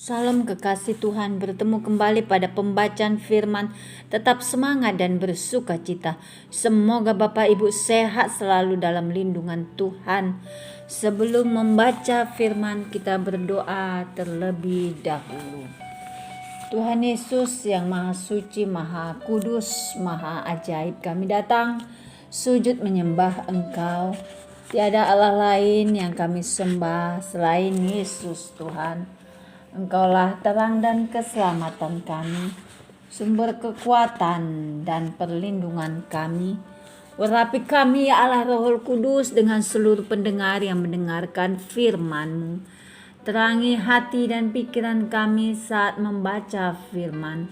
Salam kekasih Tuhan, bertemu kembali pada pembacaan firman. Tetap semangat dan bersuka cita. Semoga Bapak Ibu sehat selalu dalam lindungan Tuhan. Sebelum membaca firman, kita berdoa terlebih dahulu. Tuhan Yesus yang Maha Suci, Maha Kudus, Maha Ajaib, kami datang sujud menyembah Engkau. Tiada Allah lain yang kami sembah selain Yesus Tuhan. Engkaulah terang dan keselamatan kami, sumber kekuatan dan perlindungan kami. Urapi kami ya Allah Roh Kudus dengan seluruh pendengar yang mendengarkan firman-Mu. Terangi hati dan pikiran kami saat membaca firman.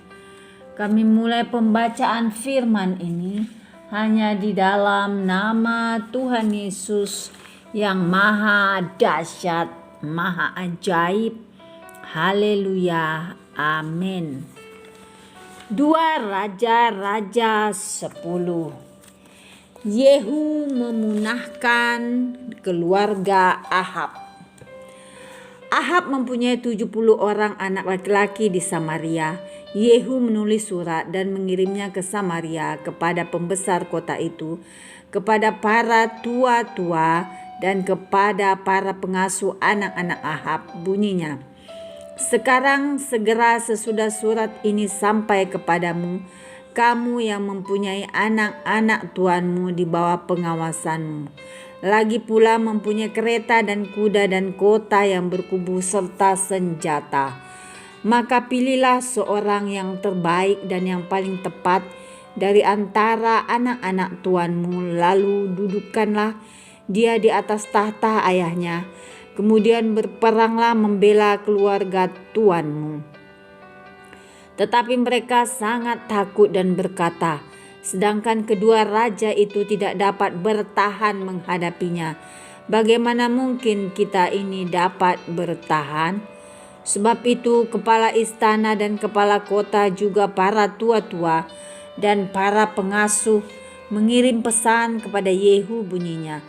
Kami mulai pembacaan firman ini hanya di dalam nama Tuhan Yesus yang Maha Dahsyat, Maha Ajaib. Haleluya, amin. 2 Raja-Raja 10. Yehu memunahkan keluarga Ahab. Ahab mempunyai 70 orang anak laki-laki di Samaria. Yehu menulis surat dan mengirimnya ke Samaria kepada pembesar kota itu, kepada para tua-tua dan kepada para pengasuh anak-anak Ahab. Bunyinya, sekarang segera sesudah surat ini sampai kepadamu, kamu yang mempunyai anak-anak tuanmu di bawah pengawasanmu, lagi pula mempunyai kereta dan kuda dan kota yang berkubu serta senjata, maka pilihlah seorang yang terbaik dan yang paling tepat dari antara anak-anak tuanmu, lalu dudukkanlah dia di atas tahta ayahnya. Kemudian berperanglah membela keluarga tuanmu. Tetapi mereka sangat takut dan berkata, sedangkan kedua raja itu tidak dapat bertahan menghadapinya, bagaimana mungkin kita ini dapat bertahan? Sebab itu kepala istana dan kepala kota, juga para tua-tua dan para pengasuh mengirim pesan kepada Yehu, bunyinya,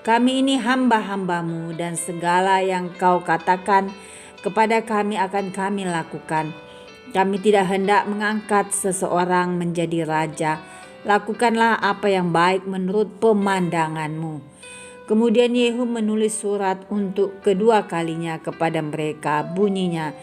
kami ini hamba-hambamu, dan segala yang kau katakan kepada kami akan kami lakukan. Kami tidak hendak mengangkat seseorang menjadi raja. Lakukanlah apa yang baik menurut pemandanganmu. Kemudian Yehu menulis surat untuk kedua kalinya kepada mereka. Bunyinya,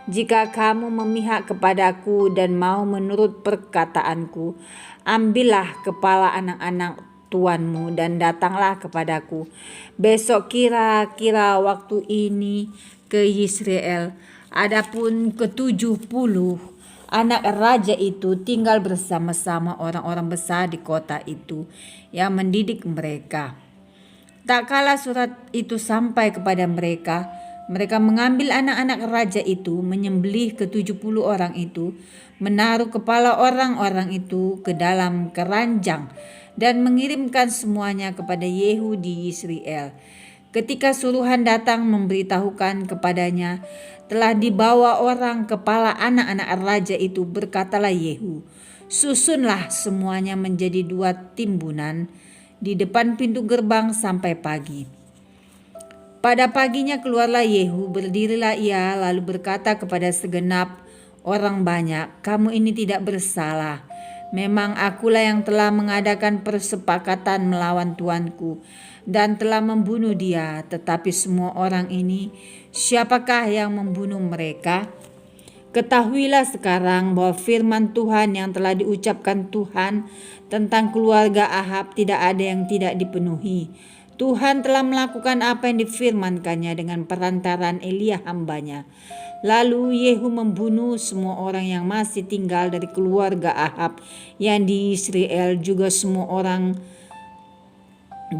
jika kamu memihak kepadaku dan mau menurut perkataanku, ambillah kepala anak-anak tuanmu dan datanglah kepadaku besok kira-kira waktu ini ke Yisrael. Adapun ke-70 anak raja itu tinggal bersama-sama orang-orang besar di kota itu yang mendidik mereka. Tak kala surat itu sampai kepada mereka, mereka mengambil anak-anak raja itu, menyembelih ke-70 orang itu, menaruh kepala orang-orang itu ke dalam keranjang dan mengirimkan semuanya kepada Yehu di Yisrael. Ketika suruhan datang memberitahukan kepadanya telah dibawa orang kepala anak-anak raja itu, berkatalah Yehu, susunlah semuanya menjadi 2 timbunan di depan pintu gerbang sampai pagi. Pada paginya keluarlah Yehu, berdirilah ia lalu berkata kepada segenap orang banyak, kamu ini tidak bersalah. Memang akulah yang telah mengadakan persepakatan melawan tuanku dan telah membunuh dia. Tetapi semua orang ini, siapakah yang membunuh mereka? Ketahuilah sekarang bahwa firman Tuhan yang telah diucapkan Tuhan tentang keluarga Ahab tidak ada yang tidak dipenuhi. Tuhan telah melakukan apa yang difirmankannya dengan perantaran Elia hambanya. Lalu Yehu membunuh semua orang yang masih tinggal dari keluarga Ahab yang di Israel, juga semua orang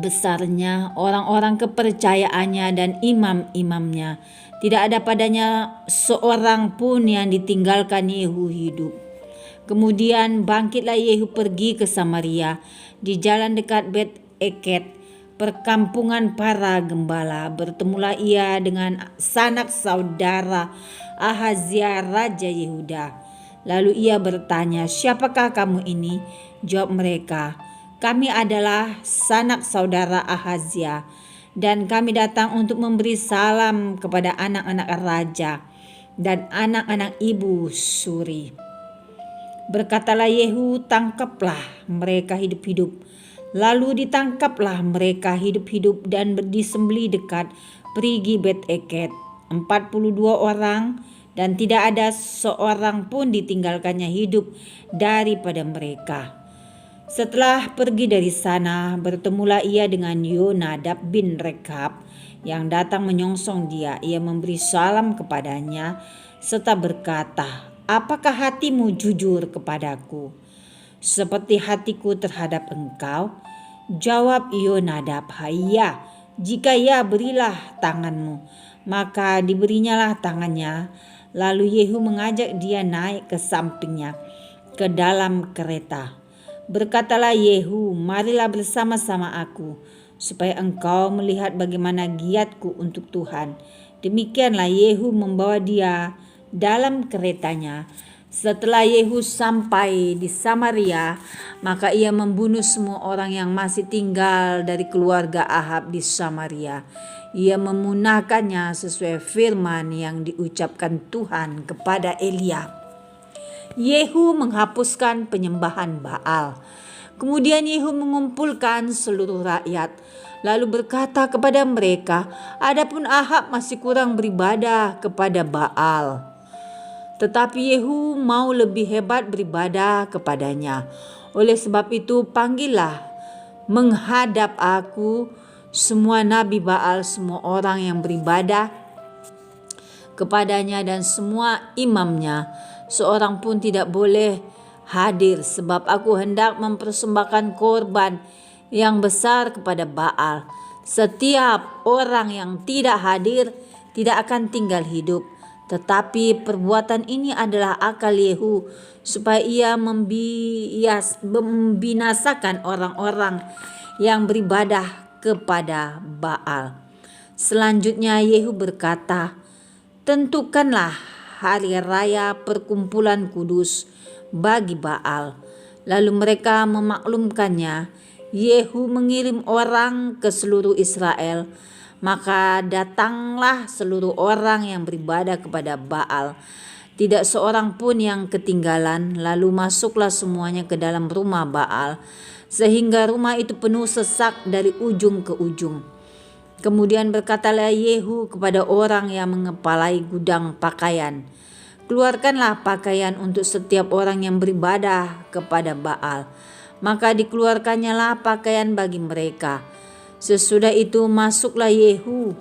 besarnya, orang-orang kepercayaannya dan imam-imamnya. Tidak ada padanya seorang pun yang ditinggalkan Yehu hidup. Kemudian bangkitlah Yehu pergi ke Samaria, di jalan dekat Bet-Eket, perkampungan para gembala. Bertemulah ia dengan sanak saudara Ahazia Raja Yehuda. Lalu ia bertanya, siapakah kamu ini? Jawab mereka, kami adalah sanak saudara Ahazia, dan kami datang untuk memberi salam kepada anak-anak raja. dan anak-anak ibu suri. Berkatalah Yehu, tangkaplah mereka hidup-hidup. Lalu ditangkaplah mereka hidup-hidup dan disembelih dekat perigi Bet-Eket, 42 orang, dan tidak ada seorang pun ditinggalkannya hidup daripada mereka. Setelah pergi dari sana, bertemulah ia dengan Yonadab bin Rekab yang datang menyongsong dia. Ia memberi salam kepadanya serta berkata, "Apakah hatimu jujur kepadaku seperti hatiku terhadap engkau?" Jawab Yonadab, "Ya, jika ya, berilah tanganmu." Maka diberinyalah tangannya. Lalu Yehu mengajak dia naik ke sampingnya ke dalam kereta. Berkatalah Yehu, "Marilah bersama-sama aku, supaya engkau melihat bagaimana giatku untuk Tuhan." Demikianlah Yehu membawa dia dalam keretanya. Setelah Yehu sampai di Samaria, maka ia membunuh semua orang yang masih tinggal dari keluarga Ahab di Samaria. Ia memunahkannya sesuai firman yang diucapkan Tuhan kepada Elia. Yehu menghapuskan penyembahan Baal. Kemudian Yehu mengumpulkan seluruh rakyat, lalu berkata kepada mereka, "Adapun Ahab masih kurang beribadah kepada Baal. Tetapi Yehu mau lebih hebat beribadah kepadanya. Oleh sebab itu panggillah menghadap aku semua nabi Baal, semua orang yang beribadah kepadanya dan semua imamnya. Seorang pun tidak boleh hadir, sebab aku hendak mempersembahkan korban yang besar kepada Baal. Setiap orang yang tidak hadir tidak akan tinggal hidup. Tetapi perbuatan ini adalah akal Yehu, supaya ia membinasakan orang-orang yang beribadah kepada Baal." Selanjutnya Yehu berkata, "Tentukanlah hari raya perkumpulan kudus bagi Baal." Lalu mereka memaklumkannya. Yehu mengirim orang ke seluruh Israel. Maka datanglah seluruh orang yang beribadah kepada Baal, tidak seorang pun yang ketinggalan. Lalu masuklah semuanya ke dalam rumah Baal, sehingga rumah itu penuh sesak dari ujung ke ujung. Kemudian berkatalah Yehu kepada orang yang mengepalai gudang pakaian, "Keluarkanlah pakaian untuk setiap orang yang beribadah kepada Baal." Maka dikeluarkannya lah pakaian bagi mereka. Sesudah itu masuklah Yehu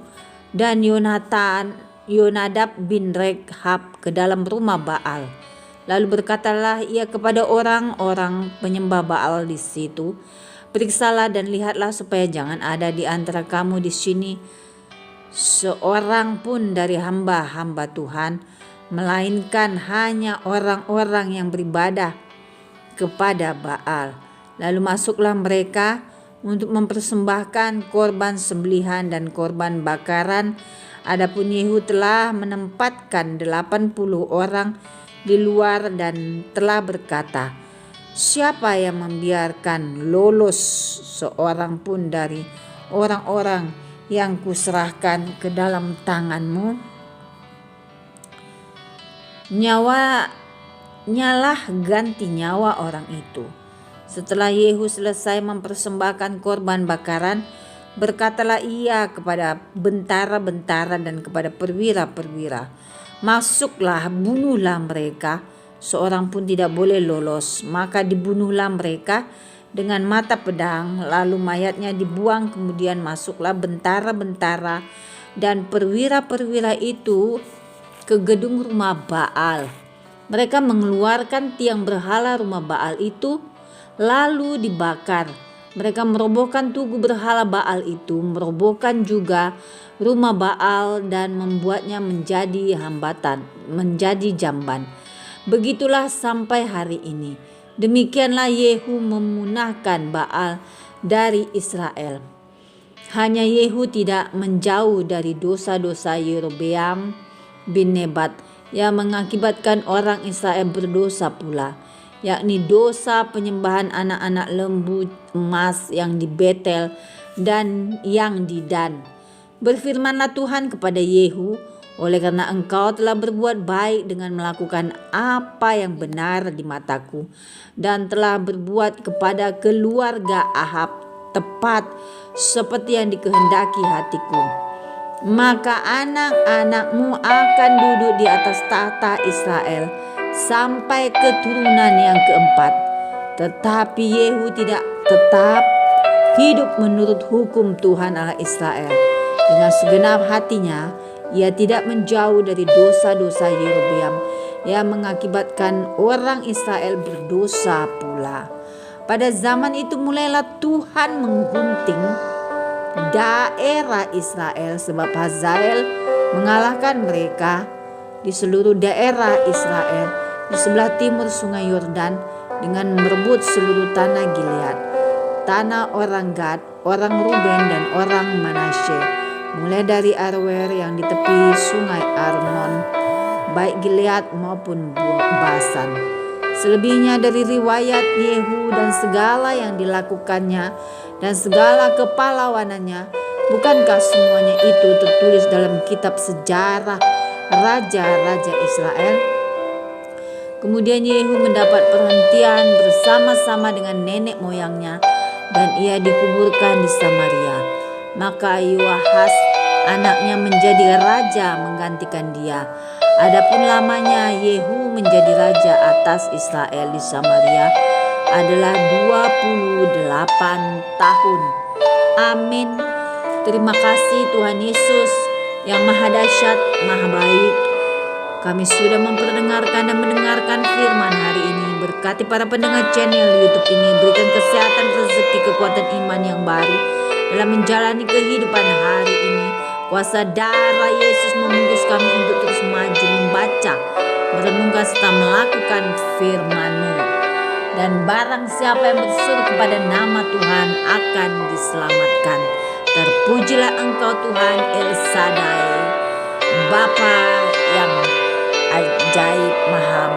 dan Yonadab bin Rekab ke dalam rumah Baal. Lalu berkatalah ia kepada orang-orang penyembah Baal di situ, "Periksalah dan lihatlah supaya jangan ada di antara kamu di sini seorang pun dari hamba-hamba Tuhan, melainkan hanya orang-orang yang beribadah kepada Baal." Lalu masuklah mereka untuk mempersembahkan korban sembelihan dan korban bakaran. Adapun Yehu telah menempatkan 80 orang di luar dan telah berkata, "Siapa yang membiarkan lolos seorang pun dari orang-orang yang kuserahkan ke dalam tanganmu, nyalah ganti nyawa orang itu." Setelah Yehu selesai mempersembahkan korban bakaran, berkatalah ia kepada bentara-bentara dan kepada perwira-perwira, "Masuklah, bunuhlah mereka, seorang pun tidak boleh lolos." Maka dibunuhlah mereka dengan mata pedang, lalu mayatnya dibuang. Kemudian masuklah bentara-bentara dan perwira-perwira itu ke gedung rumah Baal. Mereka mengeluarkan tiang berhala rumah Baal itu, lalu dibakar. Mereka merobohkan tugu berhala Baal itu, merobohkan juga rumah Baal dan membuatnya menjadi hambatan, menjadi jamban. Begitulah sampai hari ini. Demikianlah Yehu memunahkan Baal dari Israel. Hanya Yehu tidak menjauh dari dosa-dosa Yerobeam bin Nebat yang mengakibatkan orang Israel berdosa pula, yakni dosa penyembahan anak-anak lembu emas yang di Betel dan yang di Dan. Berfirmanlah Tuhan kepada Yehu, Oleh karena engkau telah berbuat baik dengan melakukan apa yang benar di mataku, dan telah berbuat kepada keluarga Ahab tepat seperti yang dikehendaki hatiku, maka anak-anakmu akan duduk di atas tahta Israel sampai keturunan yang keempat. Tetapi Yehu tidak tetap hidup menurut hukum Tuhan Allah Israel. Dengan segenap hatinya ia tidak menjauh dari dosa-dosa Yerobeam yang mengakibatkan orang Israel berdosa pula. Pada zaman itu mulailah Tuhan menggunting daerah Israel, sebab Hazael mengalahkan mereka di seluruh daerah Israel di sebelah timur sungai Yordan dengan merebut seluruh tanah Gilead, tanah orang Gad, orang Ruben dan orang Manasye, mulai dari Aroer yang di tepi sungai Arnon, baik Gilead maupun Basan. Selebihnya dari riwayat Yehu dan segala yang dilakukannya dan segala kepahlawanannya, bukankah semuanya itu tertulis dalam kitab sejarah raja-raja Israel? Kemudian Yehu mendapat perhentian bersama-sama dengan nenek moyangnya, dan ia dikuburkan di Samaria. Maka Yoahas anaknya menjadi raja menggantikan dia. Adapun lamanya Yehu menjadi raja atas Israel di Samaria adalah 28 tahun. Amin. Terima kasih Tuhan Yesus yang maha dahsyat, maha baik. Kami sudah memperdengarkan dan mendengarkan firman hari ini. Berkati para pendengar channel YouTube ini, berikan kesehatan, rezeki, kekuatan iman yang baru dalam menjalani kehidupan hari ini. Kuasa darah Yesus membungkus kami untuk terus maju membaca, merenungkan serta melakukan firman-Mu. Dan barang siapa yang berseru kepada nama Tuhan akan diselamatkan. Terpujilah Engkau Tuhan El Shaddai, Bapa yang ajaib, maha